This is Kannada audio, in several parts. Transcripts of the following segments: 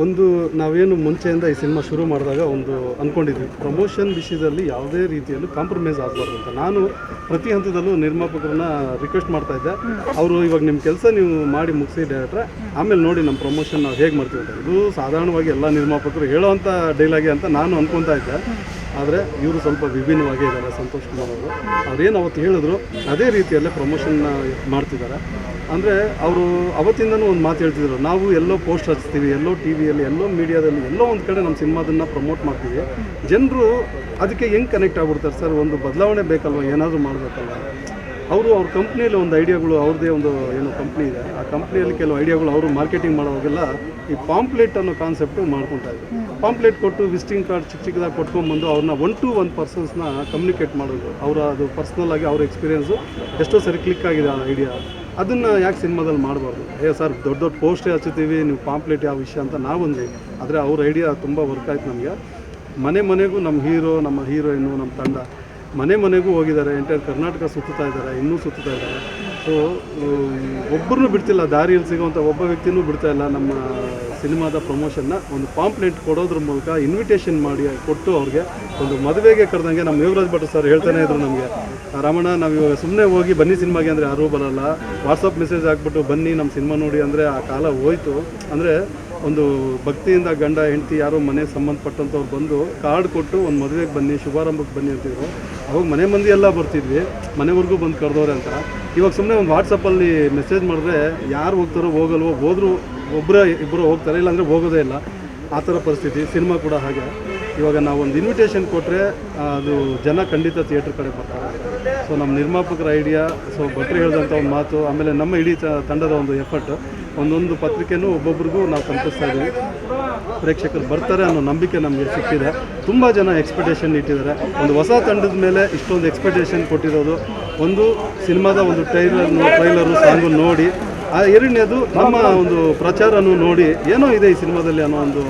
ಒಂದು ನಾವೇನು ಮುಂಚೆಯಿಂದ ಈ ಸಿನಿಮಾ ಶುರು ಮಾಡಿದಾಗ ಒಂದು ಅಂದ್ಕೊಂಡಿದ್ವಿ, ಪ್ರಮೋಷನ್ ವಿಷಯದಲ್ಲಿ ಯಾವುದೇ ರೀತಿಯಲ್ಲೂ ಕಾಂಪ್ರಮೈಸ್ ಆಗಬಾರ್ದು ಅಂತ. ನಾನು ಪ್ರತಿ ಹಂತದಲ್ಲೂ ನಿರ್ಮಾಪಕರನ್ನ ರಿಕ್ವೆಸ್ಟ್ ಮಾಡ್ತಾ ಇದ್ದೆ, ಅವರು ಇವಾಗ ನಿಮ್ಮ ಕೆಲಸ ನೀವು ಮಾಡಿ ಮುಗಿಸಿ ಡೈರೆಕ್ಟ್ರೆ, ಆಮೇಲೆ ನೋಡಿ ನಮ್ಮ ಪ್ರಮೋಷನ್ ನಾವು ಹೇಗೆ ಮಾಡ್ತೀವಿ ಅಂತ. ಇದು ಸಾಧಾರಣವಾಗಿ ಎಲ್ಲ ನಿರ್ಮಾಪಕರು ಹೇಳೋವಂಥ ಡೈಲಾಗೆ ಅಂತ ನಾನು ಅಂದ್ಕೊತಾ ಇದ್ದೆ. ಆದರೆ ಇವರು ಸ್ವಲ್ಪ ವಿಭಿನ್ನವಾಗಿ ಇದ್ದಾರೆ. ಸಂತೋಷ್ ಕುಮಾರ್ ಅವರು ಅವ್ರೇನು ಅವತ್ತು ಹೇಳಿದ್ರು ಅದೇ ರೀತಿಯಲ್ಲೇ ಪ್ರಮೋಷನ್ನ ಮಾಡ್ತಿದ್ದಾರೆ. ಅಂದರೆ ಅವರು ಅವತ್ತಿಂದನೂ ಒಂದು ಮಾತು ಹೇಳ್ತಿದ್ರು, ನಾವು ಎಲ್ಲೋ ಪೋಸ್ಟ್ ಹಚ್ತೀವಿ, ಎಲ್ಲೋ ಟಿ ವಿಯಲ್ಲಿ, ಎಲ್ಲೋ ಮೀಡಿಯಾದಲ್ಲಿ, ಎಲ್ಲೋ ಒಂದು ಕಡೆ ನಮ್ಮ ಸಿನಿಮಾದನ್ನು ಪ್ರಮೋಟ್ ಮಾಡ್ತೀವಿ. ಜನರು ಅದಕ್ಕೆ ಹೆಂಗೆ ಕನೆಕ್ಟ್ ಆಗ್ಬಿಡ್ತಾರೆ ಸರ್? ಒಂದು ಬದಲಾವಣೆ ಬೇಕಲ್ವ, ಏನಾದರೂ ಮಾಡಬೇಕಲ್ವ. ಅವರು ಅವ್ರ ಕಂಪ್ನಿಯಲ್ಲಿ ಒಂದು ಐಡಿಯಾಗಳು, ಅವ್ರದ್ದೇ ಒಂದು ಏನು ಕಂಪ್ನಿ ಇದೆ, ಆ ಕಂಪ್ನಿಯಲ್ಲಿ ಕೆಲವು ಐಡಿಯಾಗಳು ಅವರು ಮಾರ್ಕೆಟಿಂಗ್ ಮಾಡೋವಾಗೆಲ್ಲ ಈ ಪಾಂಪ್ಲೆಟ್ ಅನ್ನೋ ಕಾನ್ಸೆಪ್ಟು ಮಾಡ್ಕೊತಾ ಇದ್ರು. ಪಾಂಪ್ಲೆಟ್ ಕೊಟ್ಟು ವಿಸಿಟಿಂಗ್ ಕಾರ್ಡ್ ಚಿಕ್ಕದಾಗಿ ಕೊಟ್ಕೊಂಡ್ಬಂದು ಅವ್ರನ್ನ 1-to-1 ಪರ್ಸನ್ಸ್ನ ಕಮ್ಯುನಿಕೇಟ್ ಮಾಡೋದು. ಅವರ ಅದು ಪರ್ಸ್ನಲ್ ಆಗಿ ಅವ್ರ ಎಕ್ಸ್ಪೀರಿಯೆನ್ಸು ಎಷ್ಟೋ ಸರಿ ಕ್ಲಿಕ್ ಆಗಿದೆ ಆ ಐಡಿಯಾ. ಅದನ್ನು ಯಾಕೆ ಸಿನಿಮಾದಲ್ಲಿ ಮಾಡಬಾರ್ದು? ಸರ್ ದೊಡ್ಡ ದೊಡ್ಡ ಪೋಸ್ಟೇ ಹಚ್ಚುತ್ತೀವಿ, ನೀವು ಪಾಂಪ್ಲೆಟ್ ಯಾವ ವಿಷಯ ಅಂತ ನಾವೊಂದು. ಆದರೆ ಅವ್ರ ಐಡಿಯಾ ತುಂಬ ವರ್ಕ್ ಆಯ್ತು ನಮಗೆ. ಮನೆಗೂ ನಮ್ಮ ಹೀರೋ, ನಮ್ಮ ಹೀರೋಯಿನ್ನು, ನಮ್ಮ ತಂಡ ಮನೆಗೂ ಹೋಗಿದ್ದಾರೆ. ಎಂಟೈರ್ ಕರ್ನಾಟಕ ಸುತ್ತುತ್ತಾ ಇದ್ದಾರೆ, ಇನ್ನೂ ಸುತ್ತುತ್ತಾ ಇದ್ದಾರೆ. ಸೊ ಒಬ್ಬರನ್ನೂ ಬಿಡ್ತಿಲ್ಲ, ದಾರಿಯಲ್ಲಿ ಸಿಗೋವಂಥ ಒಬ್ಬ ವ್ಯಕ್ತಿನೂ ಬಿಡ್ತಾ ಇಲ್ಲ. ನಮ್ಮ ಸಿನಿಮಾದ ಪ್ರಮೋಷನ್ನ ಒಂದು ಪಾಂಪ್ಲೆಟ್ ಕೊಡೋದ್ರ ಮೂಲಕ ಇನ್ವಿಟೇಷನ್ ಮಾಡಿ ಕೊಟ್ಟು ಅವ್ರಿಗೆ ಒಂದು ಮದುವೆಗೆ ಕರೆದಂಗೆ. ನಮ್ಮ ಯೋಗರಾಜ್ ಭಟ್ ಸರ್ ಹೇಳ್ತಾನೆ ಇದ್ರು ನಮಗೆ, ರಾಮಣ್ಣ ನಾವು ಇವಾಗ ಸುಮ್ಮನೆ ಹೋಗಿ ಬನ್ನಿ ಸಿನಿಮಾಗೆ ಅಂದರೆ ಯಾರೂ ಬರೋಲ್ಲ, ವಾಟ್ಸಪ್ ಮೆಸೇಜ್ ಹಾಕ್ಬಿಟ್ಟು ಬನ್ನಿ ನಮ್ಮ ಸಿನಿಮಾ ನೋಡಿ ಅಂದರೆ ಆ ಕಾಲ ಹೋಯ್ತು. ಅಂದರೆ ಒಂದು ಭಕ್ತಿಯಿಂದ ಗಂಡ ಹೆಂಡತಿ ಯಾರೋ ಮನೆಗೆ ಸಂಬಂಧಪಟ್ಟಂಥವ್ರು ಬಂದು ಕಾರ್ಡ್ ಕೊಟ್ಟು ಒಂದು ಮದುವೆಗೆ ಬನ್ನಿ, ಶುಭಾರಂಭಕ್ಕೆ ಬನ್ನಿ ಅಂತಿದ್ರು. ಅವಾಗ ಮನೆ ಮಂದಿ ಎಲ್ಲ ಬರ್ತಿದ್ವಿ, ಮನೆವರೆಗೂ ಬಂದು ಕರೆದವ್ರೆ ಅಂತ. ಇವಾಗ ಸುಮ್ಮನೆ ಒಂದು ವಾಟ್ಸಪ್ಪಲ್ಲಿ ಮೆಸೇಜ್ ಮಾಡಿದ್ರೆ ಯಾರು ಹೋಗ್ತಾರೋ ಹೋಗಲ್ವೋ, ಹೋದರೂ ಇಬ್ಬರು ಹೋಗ್ತಾರೆ, ಇಲ್ಲಾಂದರೆ ಹೋಗೋದೇ ಇಲ್ಲ. ಆ ಥರ ಪರಿಸ್ಥಿತಿ. ಸಿನಿಮಾ ಕೂಡ ಹಾಗೆ. ಇವಾಗ ನಾವು ಒಂದು ಇನ್ವಿಟೇಷನ್ ಕೊಟ್ಟರೆ ಅದು ಜನ ಖಂಡಿತ ಥಿಯೇಟ್ರ್ ಕಡೆ ಬರ್ತಾರೆ. ಸೊ ನಮ್ಮ ನಿರ್ಮಾಪಕರ ಐಡಿಯಾ, ಸೊ ಭಟ್ರು ಹೇಳಿದಂಥ ಒಂದು ಮಾತು, ಆಮೇಲೆ ನಮ್ಮ ಇಡೀ ತಂಡದ ಒಂದು ಎಫರ್ಟ್, ಒಂದೊಂದು ಪತ್ರಿಕೆನೂ ಒಬ್ಬೊಬ್ರಿಗೂ ನಾವು ತಲುಪಿಸ್ತಾ ಇದ್ದೀವಿ. ಪ್ರೇಕ್ಷಕರು ಬರ್ತಾರೆ ಅನ್ನೋ ನಂಬಿಕೆ ನಮಗೆ ಸಿಕ್ಕಿದೆ. ತುಂಬ ಜನ ಎಕ್ಸ್ಪೆಕ್ಟೇಷನ್ ಇಟ್ಟಿದ್ದಾರೆ. ಒಂದು ಹೊಸ ತಂಡದ ಮೇಲೆ ಇಷ್ಟೊಂದು ಎಕ್ಸ್ಪೆಕ್ಟೇಷನ್ ಕೊಟ್ಟಿರೋದು, ಒಂದು ಸಿನಿಮಾದ ಒಂದು ಟ್ರೈಲರು ಸಾಂಗು ನೋಡಿ, ಆ ಎರಡನೇದು ನಮ್ಮ ಒಂದು ಪ್ರಚಾರನೂ ನೋಡಿ ಏನೋ ಇದೆ ಈ ಸಿನಿಮಾದಲ್ಲಿ ಅನ್ನೋ ಒಂದು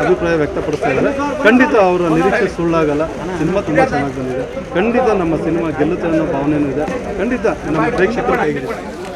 ಅಭಿಪ್ರಾಯ ವ್ಯಕ್ತಪಡಿಸ್ತಾ ಇದ್ದಾರೆ. ಖಂಡಿತ ಅವರ ನಿರೀಕ್ಷೆ ಸುಳ್ಳಾಗಲ್ಲ. ಸಿನಿಮಾ ತುಂಬ ಚೆನ್ನಾಗಿ ಬಂದಿದೆ. ಖಂಡಿತ ನಮ್ಮ ಸಿನಿಮಾ ಗೆಲ್ಲುತ್ತೆ ಅನ್ನೋ ಭಾವನೆಯೂ ಇದೆ. ಖಂಡಿತ ನಮ್ಮ ಪ್ರೇಕ್ಷಕರು ಹೇಗಿದೆ.